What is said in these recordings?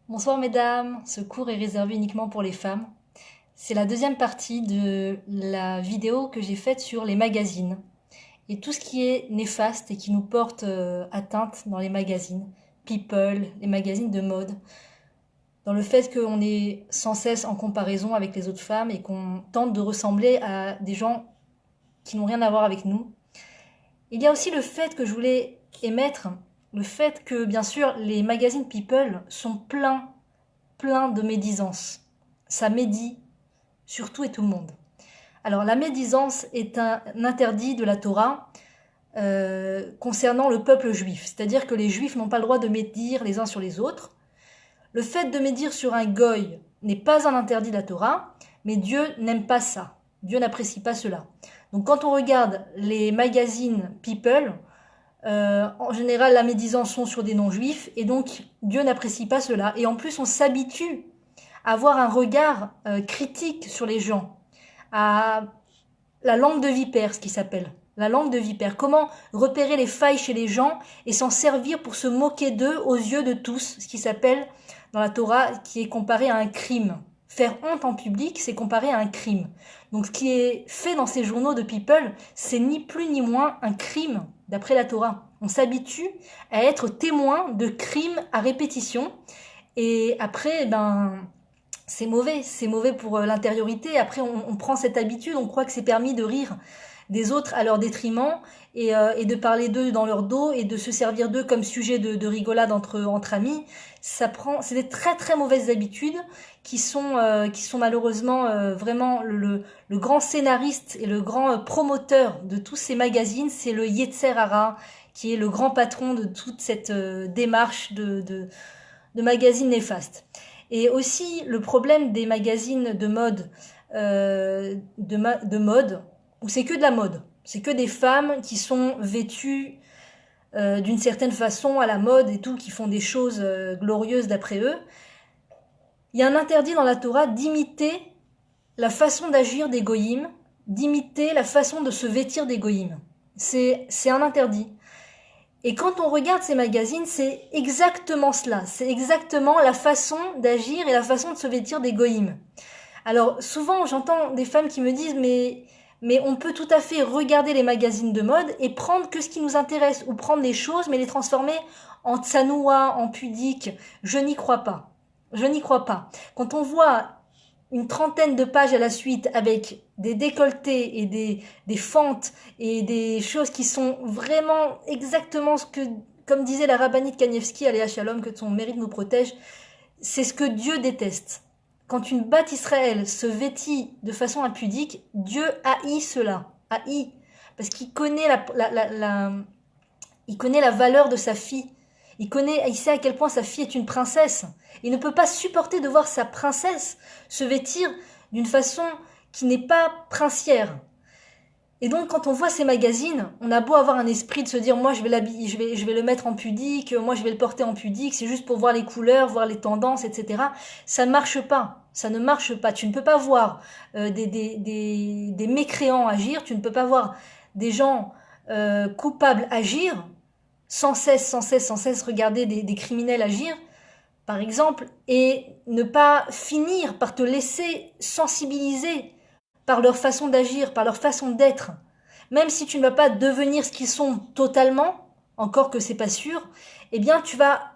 Bonsoir mesdames, ce cours est réservé uniquement pour les femmes. C'est la deuxième partie de la vidéo que j'ai faite sur les magazines et tout ce qui est néfaste et qui nous porte atteinte dans les magazines, People, les magazines de mode, dans le fait qu'on est sans cesse en comparaison avec les autres femmes et qu'on tente de ressembler à des gens qui n'ont rien à voir avec nous. Il y a aussi le fait que je voulais émettre, le fait que bien sûr les magazines People sont pleins de médisance. Ça médit sur tout et tout le monde. Alors la médisance est un interdit de la Torah concernant le peuple juif. C'est-à-dire que les juifs n'ont pas le droit de médire les uns sur les autres. Le fait de médire sur un goy n'est pas un interdit de la Torah, mais Dieu n'aime pas ça. Dieu n'apprécie pas cela. Donc quand on regarde les magazines People, en général la médisance sont sur des non-juifs et donc Dieu n'apprécie pas cela. Et en plus on s'habitue à avoir un regard critique sur les gens, à la langue de vipère, ce qui s'appelle. La langue de vipère. Comment repérer les failles chez les gens et s'en servir pour se moquer d'eux aux yeux de tous, ce qui s'appelle dans la Torah, qui est comparé à un crime. Faire honte en public, c'est comparé à un crime. Donc ce qui est fait dans ces journaux de People, c'est ni plus ni moins un crime, d'après la Torah. On s'habitue à être témoin de crimes à répétition. Et après, c'est mauvais pour l'intériorité. Après, on prend cette habitude, on croit que c'est permis de rire des autres à leur détriment et de parler d'eux dans leur dos et de se servir d'eux comme sujet de rigolade entre amis. C'est des très très mauvaises habitudes qui sont malheureusement vraiment le grand scénariste et le grand promoteur de tous ces magazines, c'est le Yetzer Hara, qui est le grand patron de toute cette démarche de magazines néfastes. Et aussi le problème des magazines de mode, de mode, où c'est que de la mode. C'est que des femmes qui sont vêtues d'une certaine façon à la mode et tout, qui font des choses glorieuses d'après eux. Il y a un interdit dans la Torah d'imiter la façon d'agir des goïms, d'imiter la façon de se vêtir des goïms. C'est un interdit. Et quand on regarde ces magazines, c'est exactement cela. C'est exactement la façon d'agir et la façon de se vêtir des goïms. Alors souvent j'entends des femmes qui me disent mais on peut tout à fait regarder les magazines de mode et prendre que ce qui nous intéresse ou prendre les choses mais les transformer en tsanoua, en pudique. Je n'y crois pas. Je n'y crois pas. Quand on voit une trentaine de pages à la suite avec des décolletés et des fentes et des choses qui sont vraiment exactement ce que, comme disait la rabbinite Kanievski, Aléa Shalom, que son mérite nous protège, c'est ce que Dieu déteste. Quand une Bat Israël se vêtit de façon impudique, Dieu haït cela. Haït. Parce qu'il connaît il connaît la valeur de sa fille. Il sait à quel point sa fille est une princesse. Il ne peut pas supporter de voir sa princesse se vêtir d'une façon qui n'est pas princière. Et donc, quand on voit ces magazines, on a beau avoir un esprit de se dire, moi, je vais l'habiller, je vais le mettre en pudique, moi, je vais le porter en pudique, c'est juste pour voir les couleurs, voir les tendances, etc. Ça ne marche pas. Ça ne marche pas. Tu ne peux pas voir des mécréants agir, tu ne peux pas voir des gens coupables agir, sans cesse regarder des criminels agir, par exemple, et ne pas finir par te laisser sensibiliser par leur façon d'agir, par leur façon d'être. Même si tu ne vas pas devenir ce qu'ils sont totalement, encore que c'est pas sûr, eh bien tu vas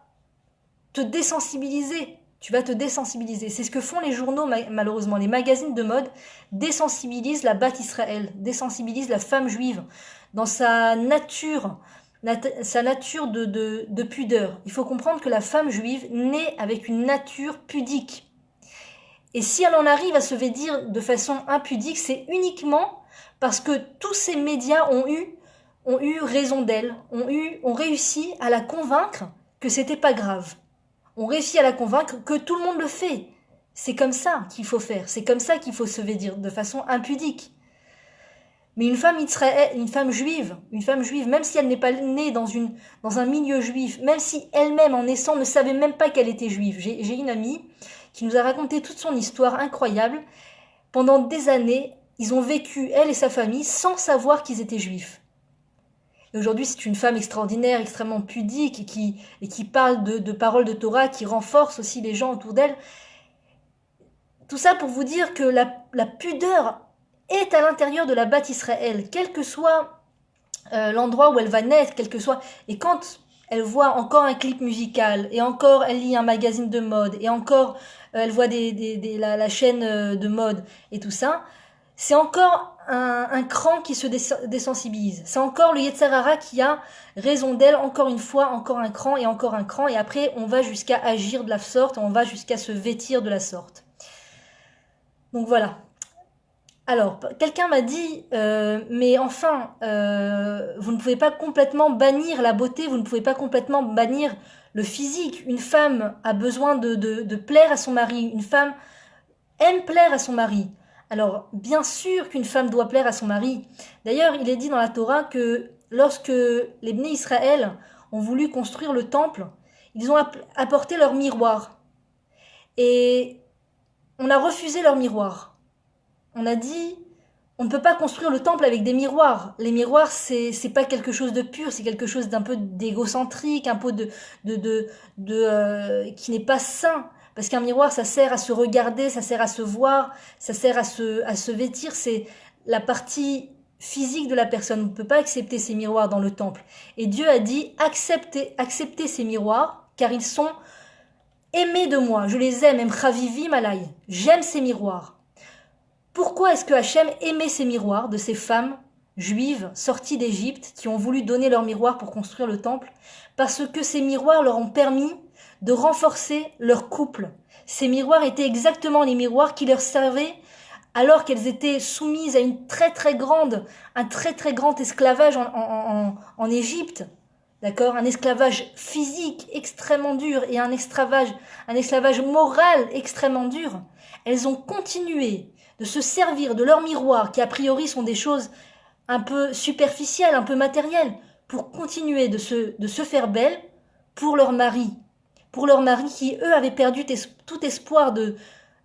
te désensibiliser. Tu vas te désensibiliser. C'est ce que font les journaux, malheureusement. Les magazines de mode désensibilisent la Bat Israël, désensibilisent la femme juive dans sa nature de pudeur. Il faut comprendre que la femme juive naît avec une nature pudique. Et si elle en arrive à se vêtir de façon impudique, c'est uniquement parce que tous ces médias ont eu raison d'elle, ont réussi à la convaincre que c'était pas grave. Ont réussi à la convaincre que tout le monde le fait. C'est comme ça qu'il faut faire, c'est comme ça qu'il faut se vêtir de façon impudique. Mais une femme juive, même si elle n'est pas née dans un milieu juif, même si elle-même en naissant ne savait même pas qu'elle était juive. J'ai une amie qui nous a raconté toute son histoire incroyable. Pendant des années, ils ont vécu, elle et sa famille, sans savoir qu'ils étaient juifs. Et aujourd'hui, c'est une femme extraordinaire, extrêmement pudique et qui parle de paroles de Torah, qui renforce aussi les gens autour d'elle. Tout ça pour vous dire que la pudeur est à l'intérieur de la Bat Israël, quel que soit l'endroit où elle va naître, quel que soit. Et quand elle voit encore un clip musical, et encore elle lit un magazine de mode, et encore elle voit la chaîne de mode et tout ça, c'est encore un cran qui se désensibilise. C'est encore le Yetzer Hara qui a raison d'elle, encore une fois, encore un cran, et après on va jusqu'à agir de la sorte, on va jusqu'à se vêtir de la sorte. Donc voilà. Alors, quelqu'un m'a dit, mais enfin, vous ne pouvez pas complètement bannir la beauté, vous ne pouvez pas complètement bannir le physique. Une femme a besoin de plaire à son mari, une femme aime plaire à son mari. Alors, bien sûr qu'une femme doit plaire à son mari. D'ailleurs, il est dit dans la Torah que lorsque les Bnei Israël ont voulu construire le temple, ils ont apporté leur miroir. Et on a refusé leur miroir. On a dit, on ne peut pas construire le temple avec des miroirs. Les miroirs, c'est pas quelque chose de pur, c'est quelque chose d'un peu d'égocentrique, un peu qui n'est pas sain. Parce qu'un miroir, ça sert à se regarder, ça sert à se voir, ça sert à se vêtir. C'est la partie physique de la personne. On ne peut pas accepter ces miroirs dans le temple. Et Dieu a dit, acceptez ces miroirs, car ils sont aimés de moi. Je les aime, Chavivim alay. J'aime ces miroirs. Pourquoi est-ce que Hachem aimait ces miroirs de ces femmes juives sorties d'Égypte qui ont voulu donner leurs miroirs pour construire le temple? Parce que ces miroirs leur ont permis de renforcer leur couple. Ces miroirs étaient exactement les miroirs qui leur servaient alors qu'elles étaient soumises à un très très grand esclavage en Égypte. D'accord? Un esclavage physique extrêmement dur et un esclavage moral extrêmement dur. Elles ont continué de se servir de leurs miroirs, qui a priori sont des choses un peu superficielles, un peu matérielles, pour continuer de se faire belles pour leurs maris qui, eux, avaient perdu tout espoir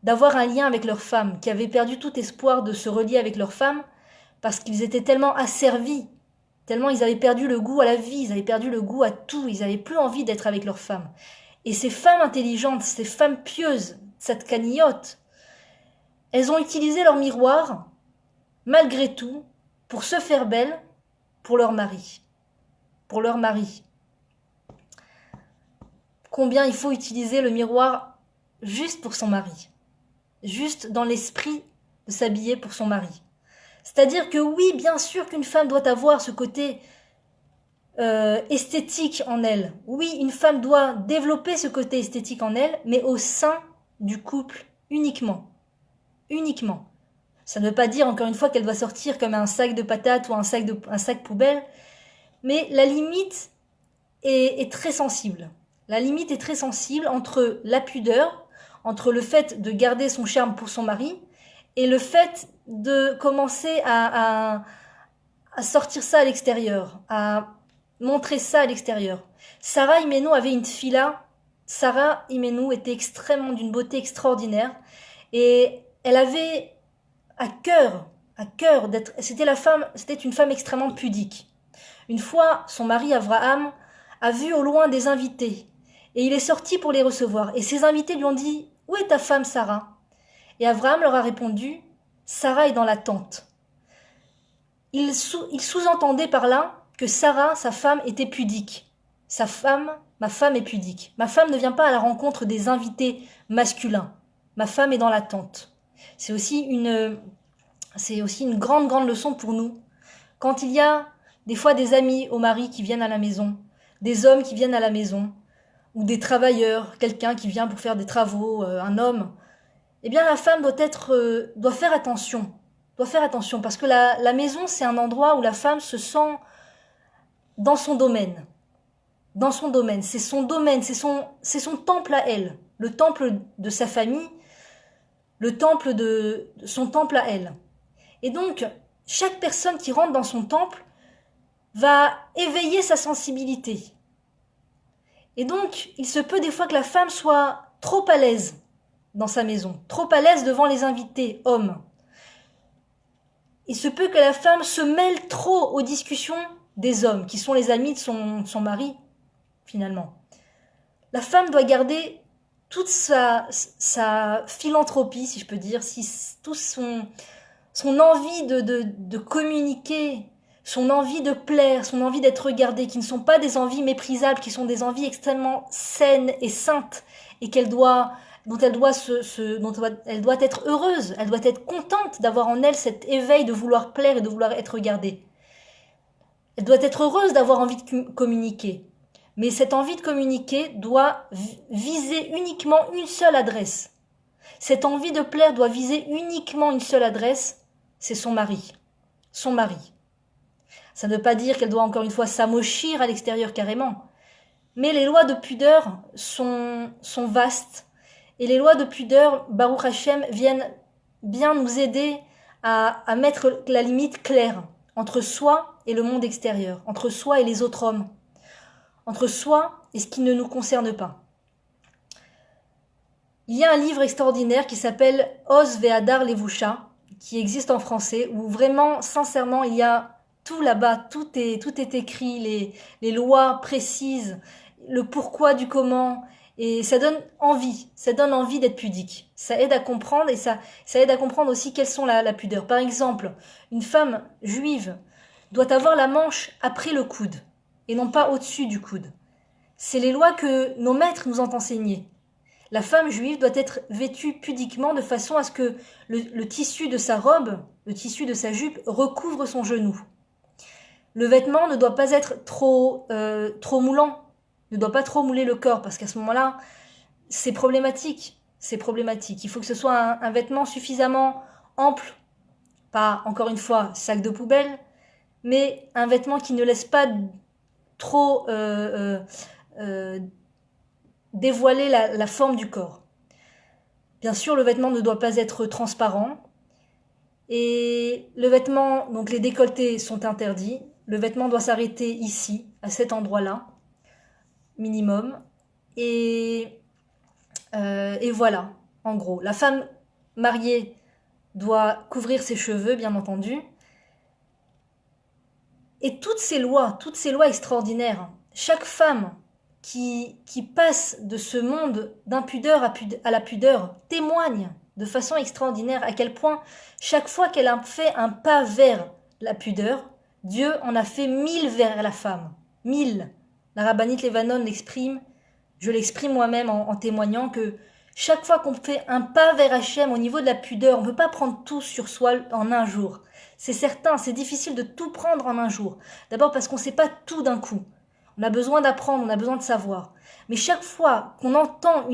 d'avoir un lien avec leurs femmes, qui avaient perdu tout espoir de se relier avec leurs femmes, parce qu'ils étaient tellement asservis, tellement ils avaient perdu le goût à la vie, ils avaient perdu le goût à tout, ils n'avaient plus envie d'être avec leurs femmes. Et ces femmes intelligentes, ces femmes pieuses, tzadkaniyot, elles ont utilisé leur miroir, malgré tout, pour se faire belles pour leur mari. Pour leur mari. Combien il faut utiliser le miroir juste pour son mari. Juste dans l'esprit de s'habiller pour son mari. C'est-à-dire que oui, bien sûr qu'une femme doit avoir ce côté esthétique en elle. Oui, une femme doit développer ce côté esthétique en elle, mais au sein du couple uniquement. Uniquement. Ça ne veut pas dire, encore une fois, qu'elle doit sortir comme un sac de patates ou un sac poubelle, mais la limite est très sensible. La limite est très sensible entre la pudeur, entre le fait de garder son charme pour son mari, et le fait de commencer à sortir ça à l'extérieur, à montrer ça à l'extérieur. Sarah Imenu avait une tfila. Sarah Imenu était d'une beauté extraordinaire, et elle avait à cœur d'être, c'était une femme extrêmement pudique. Une fois, son mari Abraham a vu au loin des invités, et il est sorti pour les recevoir. Et ces invités lui ont dit, où est ta femme Sarah? Et Abraham leur a répondu, Sarah est dans la tente. Il sous-entendait par là que Sarah, sa femme, était pudique. Ma femme est pudique. Ma femme ne vient pas à la rencontre des invités masculins. Ma femme est dans la tente. C'est aussi une grande leçon pour nous. Quand il y a des fois des amis au mari qui viennent à la maison, des hommes qui viennent à la maison, ou des travailleurs, quelqu'un qui vient pour faire des travaux, un homme, eh bien la femme doit faire attention. Doit faire attention, parce que la maison, c'est un endroit où la femme se sent dans son domaine. Dans son domaine. C'est son domaine, c'est son temple à elle. Le temple de sa famille, son temple à elle. Et donc, chaque personne qui rentre dans son temple va éveiller sa sensibilité. Et donc, il se peut des fois que la femme soit trop à l'aise dans sa maison, trop à l'aise devant les invités, hommes. Il se peut que la femme se mêle trop aux discussions des hommes, qui sont les amis de son mari, finalement. La femme doit garder toute sa philanthropie, si je peux dire, tout son envie de communiquer, son envie de plaire, son envie d'être regardée, qui ne sont pas des envies méprisables, qui sont des envies extrêmement saines et saintes, et dont elle doit être heureuse, elle doit être contente d'avoir en elle cet éveil de vouloir plaire et de vouloir être regardée. Elle doit être heureuse d'avoir envie de communiquer. Mais cette envie de communiquer doit viser uniquement une seule adresse. Cette envie de plaire doit viser uniquement une seule adresse, c'est son mari. Son mari. Ça ne veut pas dire qu'elle doit encore une fois s'amochir à l'extérieur carrément. Mais les lois de pudeur sont vastes. Et les lois de pudeur, Baruch Hashem, viennent bien nous aider à mettre la limite claire entre soi et le monde extérieur, entre soi et les autres hommes, entre soi et ce qui ne nous concerne pas. Il y a un livre extraordinaire qui s'appelle Oz Ve'adar Levusha, qui existe en français, où vraiment, sincèrement, il y a tout là-bas, tout est écrit, les lois précises, le pourquoi du comment, et ça donne envie d'être pudique. Ça aide à comprendre, et ça aide à comprendre aussi quelles sont la pudeur. Par exemple, une femme juive doit avoir la manche après le coude, et non pas au-dessus du coude. C'est les lois que nos maîtres nous ont enseignées. La femme juive doit être vêtue pudiquement de façon à ce que le tissu de sa robe, le tissu de sa jupe recouvre son genou. Le vêtement ne doit pas être trop moulant, ne doit pas trop mouler le corps, parce qu'à ce moment-là, c'est problématique. Il faut que ce soit un vêtement suffisamment ample, pas, encore une fois, sac de poubelle, mais un vêtement qui ne laisse pas trop dévoiler la forme du corps. Bien sûr, le vêtement ne doit pas être transparent, et le vêtement, donc les décolletés sont interdits. Le vêtement doit s'arrêter ici, à cet endroit-là, minimum. Et voilà, en gros. La femme mariée doit couvrir ses cheveux, bien entendu. Et toutes ces lois extraordinaires, chaque femme qui passe de ce monde d'impudeur à la pudeur témoigne de façon extraordinaire à quel point chaque fois qu'elle a fait un pas vers la pudeur, Dieu en a fait 1000 vers la femme. 1000. La rabbinite Levanon l'exprime, je l'exprime moi-même en témoignant que chaque fois qu'on fait un pas vers Hachem au niveau de la pudeur, on ne peut pas prendre tout sur soi en un jour. C'est certain, c'est difficile de tout prendre en un jour. D'abord parce qu'on ne sait pas tout d'un coup. On a besoin d'apprendre, on a besoin de savoir. Mais chaque fois qu'on entend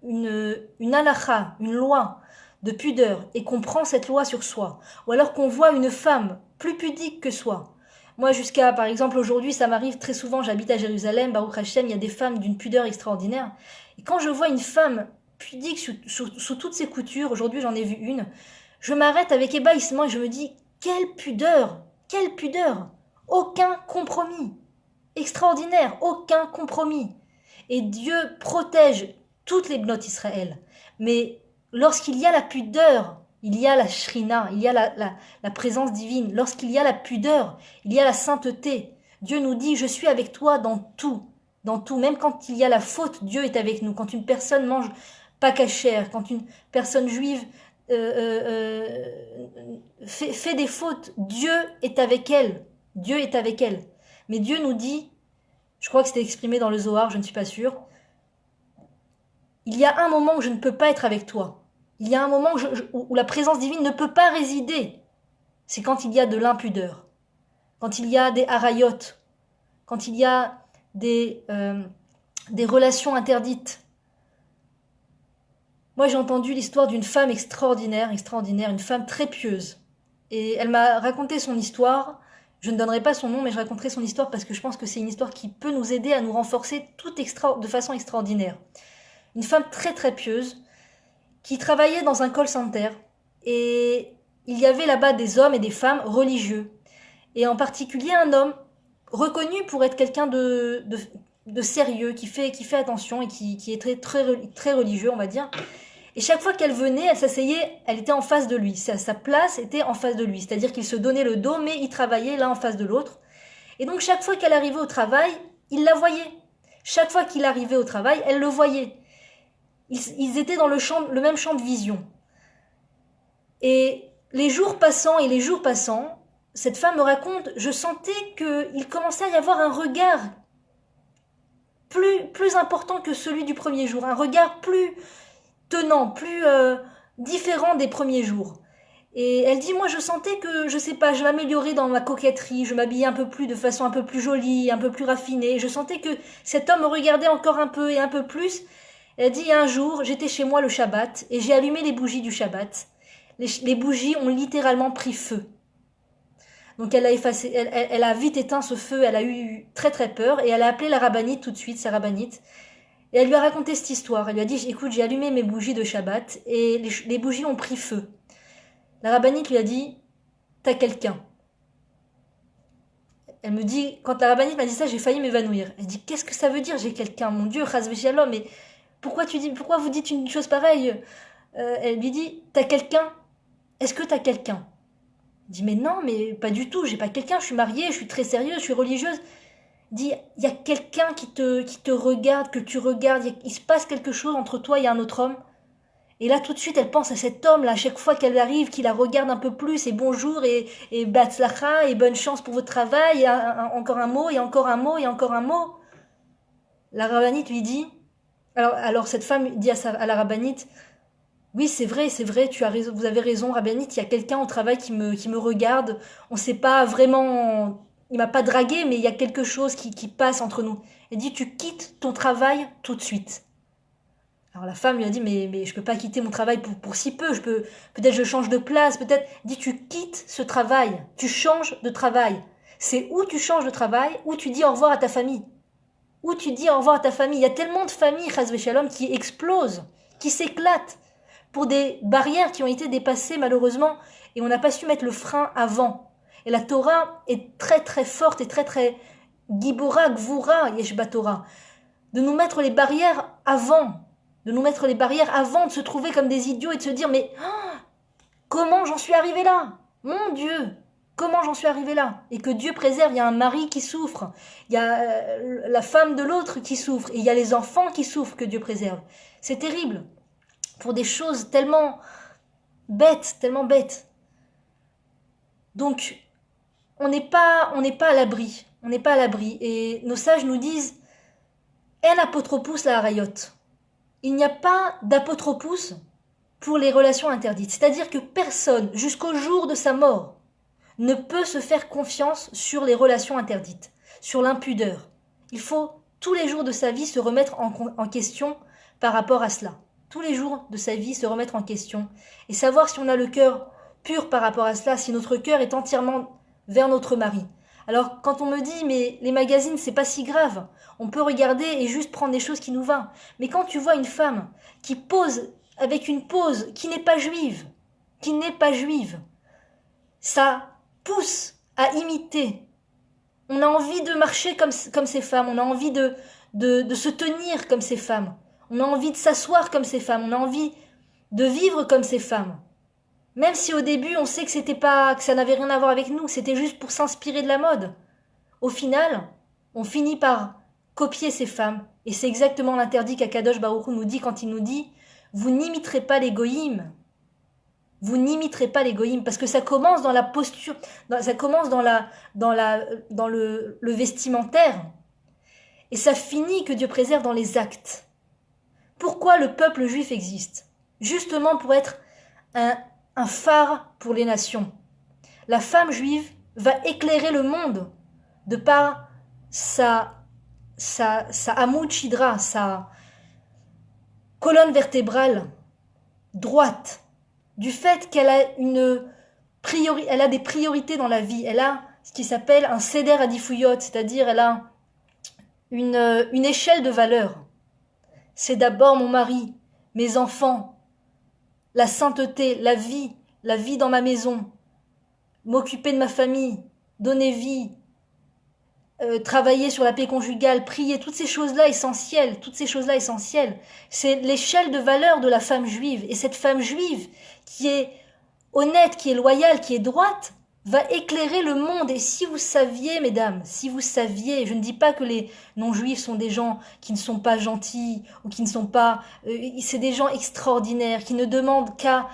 une halakha, une loi de pudeur, et qu'on prend cette loi sur soi, ou alors qu'on voit une femme plus pudique que soi. Moi, par exemple, aujourd'hui, ça m'arrive très souvent, j'habite à Jérusalem, Baruch Hashem, il y a des femmes d'une pudeur extraordinaire. Et quand je vois une femme pudique sous toutes ses coutures, aujourd'hui j'en ai vu une, je m'arrête avec ébahissement et je me dis, quelle pudeur, aucun compromis. Extraordinaire, aucun compromis. Et Dieu protège toutes les bnotes Israël. Mais lorsqu'il y a la pudeur, il y a la shrina, il y a la présence divine. Lorsqu'il y a la pudeur, il y a la sainteté. Dieu nous dit, je suis avec toi dans tout. Même quand il y a la faute, Dieu est avec nous. Quand une personne mange pas cachère, quand une personne juive fait des fautes, Dieu est avec elle. Mais Dieu nous dit, je crois que c'était exprimé dans le Zohar, je ne suis pas sûre, il y a un moment où je ne peux pas être avec toi. Il y a un moment où la présence divine ne peut pas résider. C'est quand il y a de l'impudeur, quand il y a des harayot, quand il y a des relations interdites. Moi, j'ai entendu l'histoire d'une femme extraordinaire, une femme très pieuse. Et elle m'a raconté son histoire. Je ne donnerai pas son nom, mais je raconterai son histoire parce que je pense que c'est une histoire qui peut nous aider à nous renforcer de façon extraordinaire. Une femme très très pieuse qui travaillait dans un call center et il y avait là-bas des hommes et des femmes religieux. Et en particulier un homme reconnu pour être quelqu'un de sérieux, qui fait attention et qui est très, très, très religieux, on va dire. Et chaque fois qu'elle venait, elle s'asseyait, elle était en face de lui. Sa place était en face de lui. C'est-à-dire qu'il se donnait le dos, mais il travaillait l'un en face de l'autre. Et donc chaque fois qu'elle arrivait au travail, il la voyait. Chaque fois qu'il arrivait au travail, elle le voyait. Ils étaient dans le même champ de vision. Et les jours passant, cette femme me raconte, je sentais qu'il commençait à y avoir un regard plus important que celui du premier jour, un regard plus tenant, plus différent des premiers jours. Et elle dit, moi je sentais que, je sais pas, je m'améliorais dans ma coquetterie, je m'habillais un peu plus de façon un peu plus jolie, un peu plus raffinée. Je sentais que cet homme me regardait encore un peu et un peu plus. Elle dit, un jour, j'étais chez moi le Shabbat et j'ai allumé les bougies du Shabbat. Les bougies ont littéralement pris feu. Donc elle a vite éteint ce feu, elle a eu très très peur et elle a appelé la rabbinite tout de suite, sa rabbinite. Et elle lui a raconté cette histoire. Elle lui a dit, écoute, j'ai allumé mes bougies de Shabbat et les bougies ont pris feu. La rabbinite lui a dit, t'as quelqu'un. Elle me dit, quand la rabbinite m'a dit ça, j'ai failli m'évanouir. Elle dit, qu'est-ce que ça veut dire, j'ai quelqu'un? Mon Dieu, chas v'shalom, mais pourquoi vous dites une chose pareille? Elle lui dit, t'as quelqu'un? Est-ce que t'as quelqu'un? Elle dit, mais non, mais pas du tout, j'ai pas quelqu'un, je suis mariée, je suis très sérieuse, je suis religieuse. Elle dit, il y a quelqu'un qui te regarde, que tu regardes, il se passe quelque chose entre toi et un autre homme. Et là, tout de suite, elle pense à cet homme-là, à chaque fois qu'elle arrive, qui la regarde un peu plus, et bonjour, et batzlacha, et bonne chance pour votre travail, et encore un mot, et encore un mot, et encore un mot. La rabbinite lui dit, alors cette femme dit à la rabbinite, oui, c'est vrai, tu as raison, vous avez raison, rabbinite, il y a quelqu'un au travail qui me regarde, on sait pas vraiment, il m'a pas dragué, mais il y a quelque chose qui passe entre nous. Elle dit, tu quittes ton travail tout de suite. Alors la femme lui a dit, mais je peux pas quitter mon travail pour si peu, peut-être je change de place, peut-être. Elle dit, tu quittes ce travail, tu changes de travail. C'est où tu changes de travail, où tu dis au revoir à ta famille. Où tu dis au revoir à ta famille. Il y a tellement de familles, chas v'shalom, qui explosent, qui s'éclatent, pour des barrières qui ont été dépassées malheureusement, et on n'a pas su mettre le frein avant. Et la Torah est très très forte et très très gibora, gvura, yeshba Torah, de nous mettre les barrières avant. De nous mettre les barrières avant de se trouver comme des idiots et de se dire, mais comment j'en suis arrivé là? Mon Dieu, comment j'en suis arrivé là? Et que Dieu préserve, il y a un mari qui souffre, il y a la femme de l'autre qui souffre, et il y a les enfants qui souffrent, que Dieu préserve. C'est terrible, pour des choses tellement bêtes, tellement bêtes. Donc, on n'est pas à l'abri, et nos sages nous disent, en apotropous la harayot. Il n'y a pas d'apotropous pour les relations interdites. C'est-à-dire que personne, jusqu'au jour de sa mort, ne peut se faire confiance sur les relations interdites, sur l'impudeur. Il faut tous les jours de sa vie se remettre en question par rapport à cela. Tous les jours de sa vie se remettre en question et savoir si on a le cœur pur par rapport à cela, si notre cœur est entièrement vers notre mari. Alors quand on me dit mais les magazines c'est pas si grave, on peut regarder et juste prendre des choses qui nous vont. Mais quand tu vois une femme qui pose avec une pose qui n'est pas juive, ça pousse à imiter. On a envie de marcher comme ces femmes, on a envie de se tenir comme ces femmes, on a envie de s'asseoir comme ces femmes, on a envie de vivre comme ces femmes. Même si au début on sait que ça n'avait rien à voir avec nous, que c'était juste pour s'inspirer de la mode. Au final, on finit par copier ces femmes. Et c'est exactement l'interdit qu'Akadosh Baruch Hu nous dit quand il nous dit « Vous n'imiterez pas les goïms ». Vous n'imiterez pas les goïms, parce que ça commence dans la posture, ça commence dans le vestimentaire, et ça finit, que Dieu préserve, dans les actes. Pourquoi le peuple juif existe? Justement pour être un phare pour les nations. La femme juive va éclairer le monde de par sa Hamoud Shidra, sa colonne vertébrale droite, du fait qu'elle a elle a des priorités dans la vie. Elle a ce qui s'appelle un seder adifuyot, c'est-à-dire elle a une échelle de valeurs. C'est d'abord mon mari, mes enfants, la sainteté, la vie dans ma maison, m'occuper de ma famille, donner vie, travailler sur la paix conjugale, prier, toutes ces choses-là essentielles, c'est l'échelle de valeur de la femme juive. Et cette femme juive qui est honnête, qui est loyale, qui est droite, va éclairer le monde. Et si vous saviez, mesdames, si vous saviez, je ne dis pas que les non-juifs sont des gens qui ne sont pas gentils ou qui ne sont pas... c'est des gens extraordinaires qui ne demandent qu'à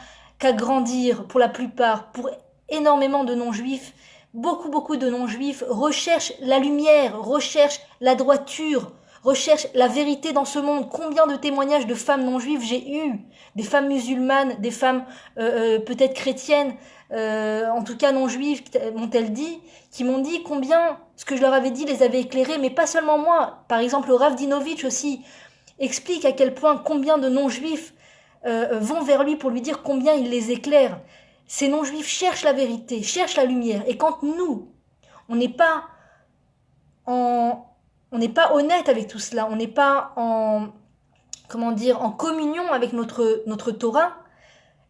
grandir pour la plupart. Pour énormément de non-juifs, beaucoup de non-juifs recherchent la lumière, recherchent la droiture, recherchent la vérité dans ce monde. Combien de témoignages de femmes non-juives j'ai eu, des femmes musulmanes, des femmes peut-être chrétiennes, en tout cas non juives, m'ont-elles dit, qui m'ont dit combien ce que je leur avais dit les avait éclairés, mais pas seulement moi. Par exemple, le Rav Dinovitch aussi explique à quel point combien de non-juifs vont vers lui pour lui dire combien il les éclaire. Ces non-juifs cherchent la vérité, cherchent la lumière. Et quand nous, on n'est pas honnête avec tout cela, on n'est pas en communion avec notre Torah,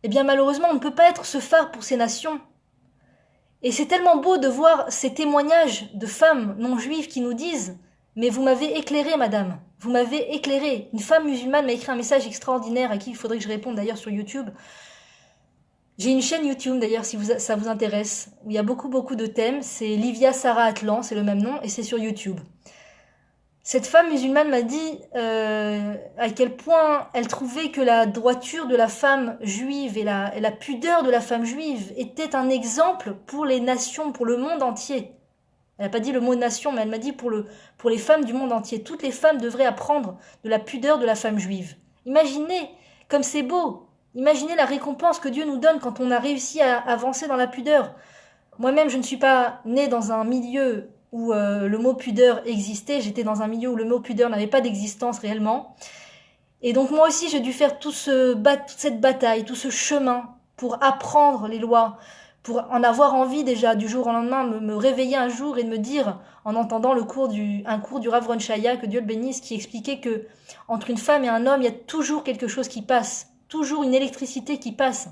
eh bien malheureusement on ne peut pas être ce phare pour ces nations. Et c'est tellement beau de voir ces témoignages de femmes non juives qui nous disent « Mais vous m'avez éclairé, madame, vous m'avez éclairé ». Une femme musulmane m'a écrit un message extraordinaire à qui il faudrait que je réponde d'ailleurs sur YouTube. J'ai une chaîne YouTube d'ailleurs si ça vous intéresse, où il y a beaucoup de thèmes. C'est Livia Sarah Atlan, c'est le même nom, et c'est sur YouTube. Cette femme musulmane m'a dit à quel point elle trouvait que la droiture de la femme juive et la pudeur de la femme juive était un exemple pour les nations, pour le monde entier. Elle n'a pas dit le mot nation, mais elle m'a dit pour les femmes du monde entier. Toutes les femmes devraient apprendre de la pudeur de la femme juive. Imaginez comme c'est beau. Imaginez la récompense que Dieu nous donne quand on a réussi à avancer dans la pudeur. Moi-même, je ne suis pas née dans un milieu où le mot pudeur existait. J'étais dans un milieu où le mot pudeur n'avait pas d'existence réellement. Et donc moi aussi, j'ai dû faire toute cette bataille, tout ce chemin pour apprendre les lois, pour en avoir envie déjà du jour au lendemain, me réveiller un jour et de me dire, en entendant un cours du Rav Ron Shaya, que Dieu le bénisse, qui expliquait que entre une femme et un homme, il y a toujours quelque chose qui passe, toujours une électricité qui passe.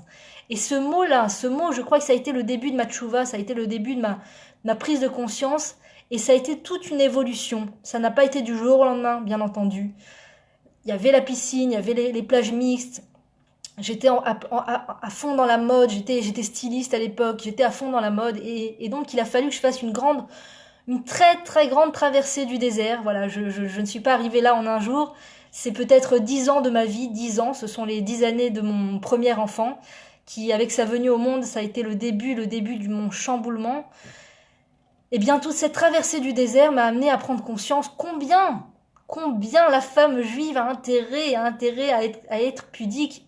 Et ce mot-là, je crois que ça a été le début de ma tchouva, ça a été le début de ma prise de conscience, et ça a été toute une évolution. Ça n'a pas été du jour au lendemain, bien entendu. Il y avait la piscine, il y avait les plages mixtes. J'étais à fond dans la mode, j'étais styliste à l'époque, j'étais à fond dans la mode. Et donc, il a fallu que je fasse une très très grande traversée du désert. Voilà, je ne suis pas arrivée là en un jour. C'est peut-être 10 ans de ma vie, 10 ans. Ce sont les 10 années de mon premier enfant, qui, avec sa venue au monde, ça a été le début de mon chamboulement. Eh bien, toute cette traversée du désert m'a amené à prendre conscience combien la femme juive a intérêt à être pudique.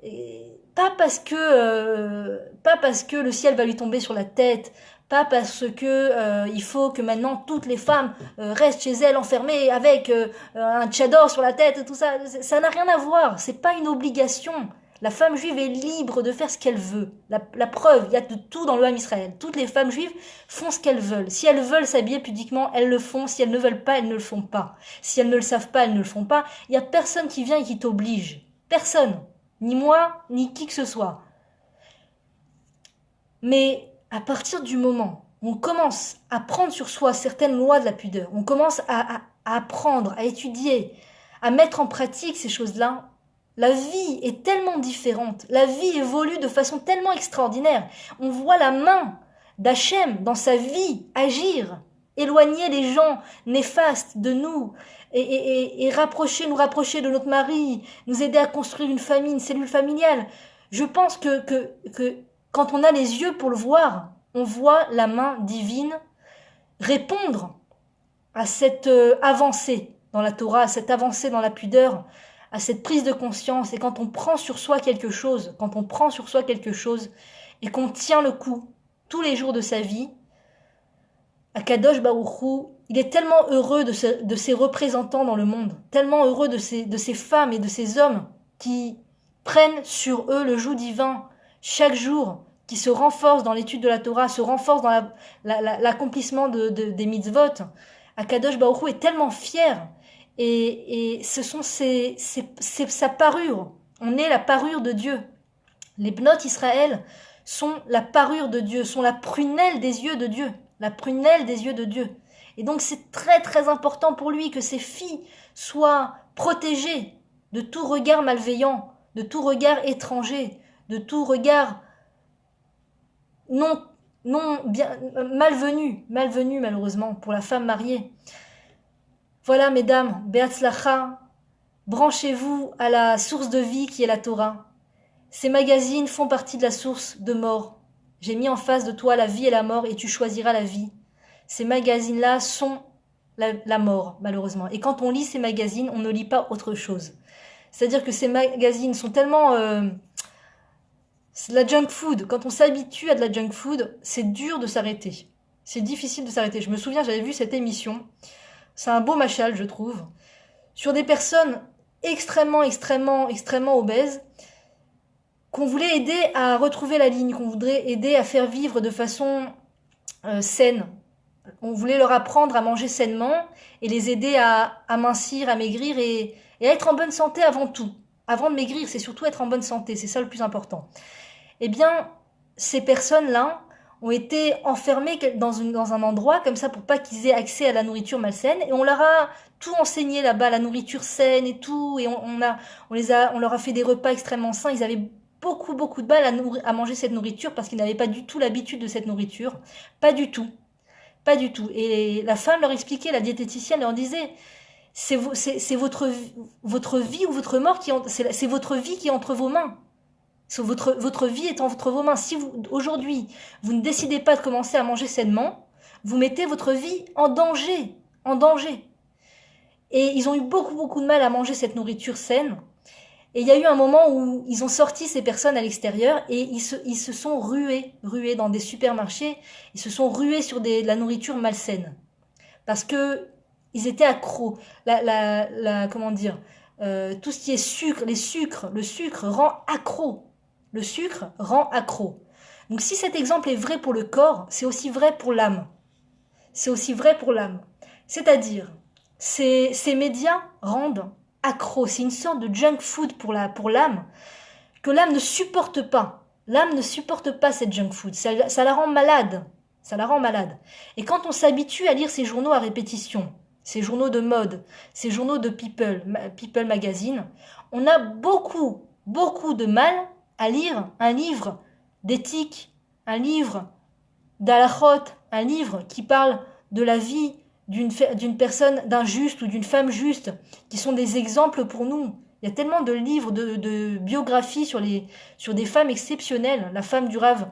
Et pas parce que le ciel va lui tomber sur la tête, pas parce que il faut que maintenant toutes les femmes restent chez elles enfermées avec un tchador sur la tête et tout ça. Ça n'a rien à voir, c'est pas une obligation. La femme juive est libre de faire ce qu'elle veut. La preuve, il y a de tout dans le Ham Israël. Toutes les femmes juives font ce qu'elles veulent. Si elles veulent s'habiller pudiquement, elles le font. Si elles ne veulent pas, elles ne le font pas. Si elles ne le savent pas, elles ne le font pas. Il n'y a personne qui vient et qui t'oblige. Personne. Ni moi, ni qui que ce soit. Mais à partir du moment où on commence à prendre sur soi certaines lois de la pudeur, on commence à apprendre, à étudier, à mettre en pratique ces choses-là, la vie est tellement différente, la vie évolue de façon tellement extraordinaire. On voit la main d'Hachem dans sa vie agir, éloigner les gens néfastes de nous et nous rapprocher de notre mari, nous aider à construire une famille, une cellule familiale. Je pense que quand on a les yeux pour le voir, on voit la main divine répondre à cette avancée dans la Torah, à cette avancée dans la pudeur, à cette prise de conscience. Et quand on prend sur soi quelque chose, et qu'on tient le coup tous les jours de sa vie, Akadosh Baruch Hu, il est tellement heureux de ses représentants dans le monde, tellement heureux de ces femmes et de ces hommes qui prennent sur eux le joug divin chaque jour, qui se renforcent dans l'étude de la Torah, se renforcent dans l'accomplissement des mitzvot. Akadosh Baruch Hu est tellement fier. Et ce sont sa parure. On est la parure de Dieu. Les Bnot Israël sont la parure de Dieu, sont la prunelle des yeux de Dieu. La prunelle des yeux de Dieu. Et donc c'est très très important pour lui que ses filles soient protégées de tout regard malveillant, de tout regard étranger, de tout regard non non bien malvenue, malvenue malheureusement pour la femme mariée. Voilà, mesdames, Be'atzlacha, branchez-vous à la source de vie qui est la Torah. Ces magazines font partie de la source de mort. J'ai mis en face de toi la vie et la mort et tu choisiras la vie. Ces magazines-là sont la mort, malheureusement. Et quand on lit ces magazines, on ne lit pas autre chose. C'est-à-dire que ces magazines sont tellement... c'est de la junk food. Quand on s'habitue à de la junk food, c'est dur de s'arrêter. C'est difficile de s'arrêter. Je me souviens, j'avais vu cette émission. C'est un beau machal, je trouve. Sur des personnes extrêmement, extrêmement, extrêmement obèses qu'on voulait aider à retrouver la ligne, qu'on voudrait aider à faire vivre de façon saine. On voulait leur apprendre à manger sainement et les aider à mincir, à maigrir et à être en bonne santé avant tout. Avant de maigrir, c'est surtout être en bonne santé, c'est ça le plus important. Eh bien, ces personnes-là ont été enfermées dans un endroit comme ça pour pas qu'ils aient accès à la nourriture malsaine et on leur a tout enseigné là-bas, la nourriture saine et tout, et on leur a fait des repas extrêmement sains. Ils avaient beaucoup de mal à manger cette nourriture parce qu'ils n'avaient pas du tout l'habitude de cette nourriture, pas du tout. Pas du tout. Et la femme leur expliquait, la diététicienne leur disait, c'est votre vie ou votre mort c'est votre vie qui est entre vos mains. Votre vie est entre vos mains. Si aujourd'hui, vous ne décidez pas de commencer à manger sainement, vous mettez votre vie en danger. En danger. Et ils ont eu beaucoup de mal à manger cette nourriture saine. Et il y a eu un moment où ils ont sorti ces personnes à l'extérieur et ils se sont rués dans des supermarchés. Ils se sont rués sur de la nourriture malsaine. Parce que ils étaient accros. Comment dire, tout ce qui est sucre, le sucre rend accro. Le sucre rend accro. Donc si cet exemple est vrai pour le corps, c'est aussi vrai pour l'âme. C'est aussi vrai pour l'âme. C'est-à-dire, ces médias rendent accro. C'est une sorte de junk food pour l'âme que l'âme ne supporte pas. L'âme ne supporte pas cette junk food. Ça la rend malade. Ça la rend malade. Et quand on s'habitue à lire ces journaux à répétition, ces journaux de mode, ces journaux de People Magazine, on a beaucoup de mal à lire un livre d'éthique, un livre d'halachot, un livre qui parle de la vie d'une personne, d'un juste ou d'une femme juste, qui sont des exemples pour nous. Il y a tellement de livres, de biographies sur des femmes exceptionnelles. La femme du Rav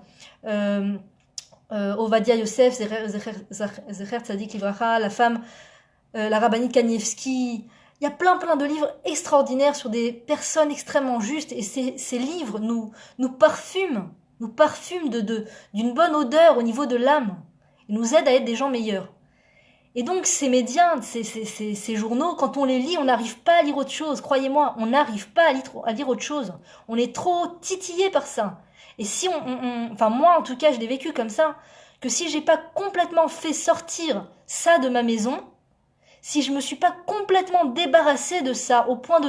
Ovadia Yosef, Zecher Tzadik Livracha, la femme, la rabbinite Kanievski. Il y a plein de livres extraordinaires sur des personnes extrêmement justes. Et ces livres nous parfument d'une bonne odeur au niveau de l'âme. Ils nous aident à être des gens meilleurs. Et donc ces médias, ces journaux, quand on les lit, on n'arrive pas à lire autre chose. Croyez-moi, on n'arrive pas à lire autre chose. On est trop titillé par ça. Et si enfin moi en tout cas, je l'ai vécu comme ça, que si j'ai pas complètement fait sortir ça de ma maison, si je me suis pas complètement débarrassée de ça au point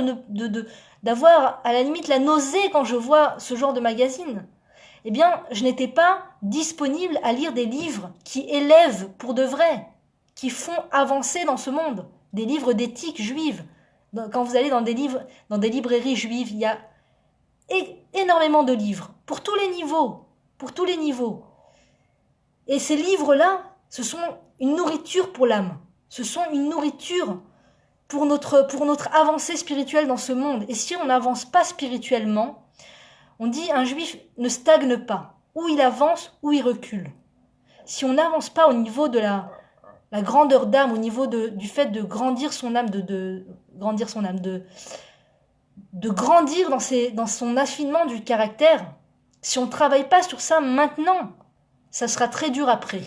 d'avoir à la limite la nausée quand je vois ce genre de magazine, eh bien, je n'étais pas disponible à lire des livres qui élèvent pour de vrai, qui font avancer dans ce monde, des livres d'éthique juive. Quand vous allez dans des librairies juives, il y a énormément de livres, pour tous les niveaux. Et ces livres-là, ce sont une nourriture pour l'âme. Ce sont une nourriture pour notre avancée spirituelle dans ce monde. Et si on n'avance pas spirituellement, on dit un juif ne stagne pas. Ou il avance, ou il recule. Si on n'avance pas au niveau de la grandeur d'âme, au niveau du fait de grandir son âme, de grandir dans son affinement du caractère, si on ne travaille pas sur ça maintenant, ça sera très dur après.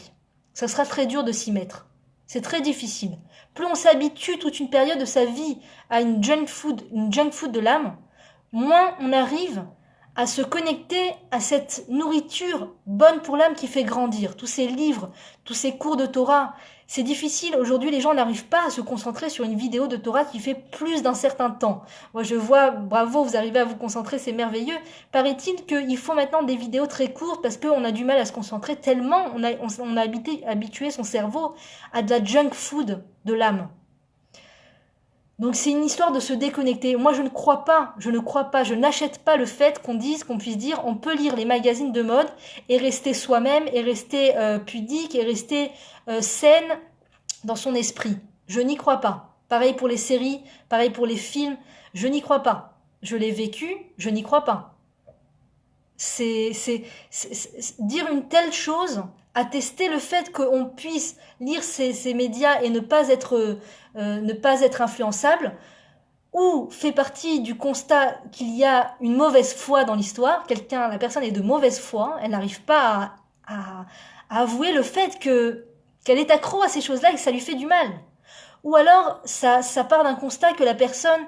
Ça sera très dur de s'y mettre. C'est très difficile. Plus on s'habitue toute une période de sa vie à une junk food de l'âme, moins on arrive à se connecter à cette nourriture bonne pour l'âme qui fait grandir. Tous ces livres, tous ces cours de Torah, c'est difficile. Aujourd'hui, les gens n'arrivent pas à se concentrer sur une vidéo de Torah qui fait plus d'un certain temps. Moi, je vois, bravo, vous arrivez à vous concentrer, c'est merveilleux. Paraît-il qu'il faut maintenant des vidéos très courtes parce qu'on a du mal à se concentrer tellement on a habitué son cerveau à de la junk food de l'âme. Donc c'est une histoire de se déconnecter. Moi je ne crois pas, je n'achète pas le fait qu'on puisse dire on peut lire les magazines de mode et rester soi-même et rester pudique et rester saine dans son esprit. Je n'y crois pas. Pareil pour les séries, pareil pour les films, je n'y crois pas. Je l'ai vécu, je n'y crois pas. Dire une telle chose, attester le fait qu'on puisse lire ces médias et ne pas être influençable, ou fait partie du constat qu'il y a une mauvaise foi dans l'histoire, la personne est de mauvaise foi, elle n'arrive pas à avouer le fait qu'elle est accro à ces choses-là et que ça lui fait du mal. Ou alors, ça part d'un constat que la personne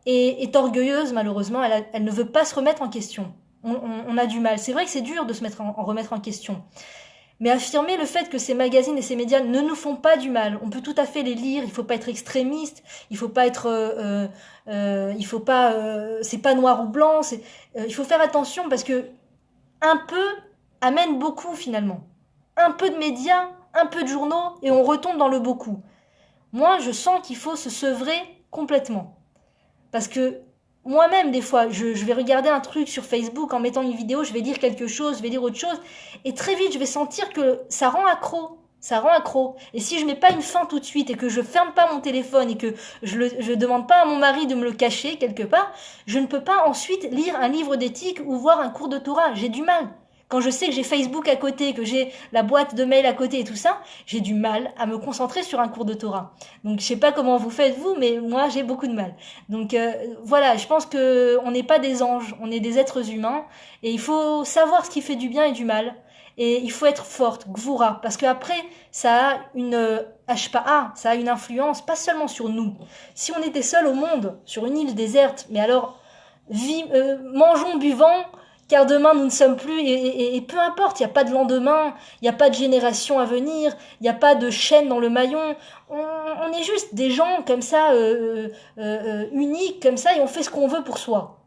est orgueilleuse, malheureusement, elle ne veut pas se remettre en question. On a du mal. C'est vrai que c'est dur de se remettre en question. Mais affirmer le fait que ces magazines et ces médias ne nous font pas du mal, on peut tout à fait les lire, il faut pas être extrémiste, il faut pas être, c'est pas noir ou blanc, il faut faire attention parce que un peu amène beaucoup finalement. Un peu de médias, un peu de journaux et on retombe dans le beaucoup. Moi, je sens qu'il faut se sevrer complètement. Parce que moi-même, des fois, je vais regarder un truc sur Facebook en mettant une vidéo, je vais lire quelque chose, je vais lire autre chose, et très vite, je vais sentir que ça rend accro. Ça rend accro. Et si je mets pas une fin tout de suite et que je ferme pas mon téléphone et que je demande pas à mon mari de me le cacher quelque part, je ne peux pas ensuite lire un livre d'éthique ou voir un cours de Torah. J'ai du mal. Quand je sais que j'ai Facebook à côté, que j'ai la boîte de mail à côté et tout ça, j'ai du mal à me concentrer sur un cours de Torah. Donc je sais pas comment vous faites vous, mais moi j'ai beaucoup de mal. Donc voilà, je pense que on n'est pas des anges, on est des êtres humains et il faut savoir ce qui fait du bien et du mal. Et il faut être forte, gvoura, parce qu'après, ça a une HPA, ça a une influence, pas seulement sur nous. Si on était seul au monde, sur une île déserte, mais alors, mangeons, buvons, car demain nous ne sommes plus, et peu importe, il n'y a pas de lendemain, il n'y a pas de génération à venir, il n'y a pas de chaîne dans le maillon, on est juste des gens comme ça, uniques, comme ça, et on fait ce qu'on veut pour soi.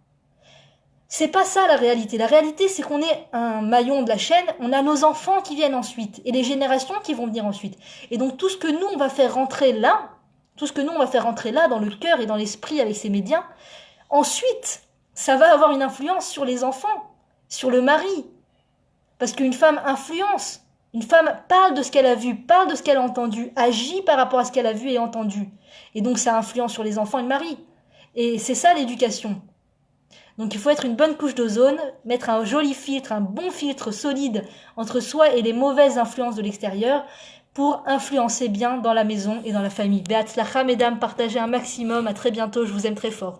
C'est pas ça la réalité. La réalité, c'est qu'on est un maillon de la chaîne, on a nos enfants qui viennent ensuite, et les générations qui vont venir ensuite. Et donc tout ce que nous, on va faire rentrer là, tout ce que nous, on va faire rentrer là, dans le cœur et dans l'esprit avec ces médias, ensuite, ça va avoir une influence sur les enfants, sur le mari. Parce qu'une femme influence, une femme parle de ce qu'elle a vu, parle de ce qu'elle a entendu, agit par rapport à ce qu'elle a vu et entendu. Et donc ça influence sur les enfants et le mari. Et c'est ça l'éducation. Donc il faut être une bonne couche d'ozone, mettre un joli filtre, un bon filtre solide entre soi et les mauvaises influences de l'extérieur pour influencer bien dans la maison et dans la famille. Beatzlacha, mesdames, partagez un maximum. À très bientôt, je vous aime très fort.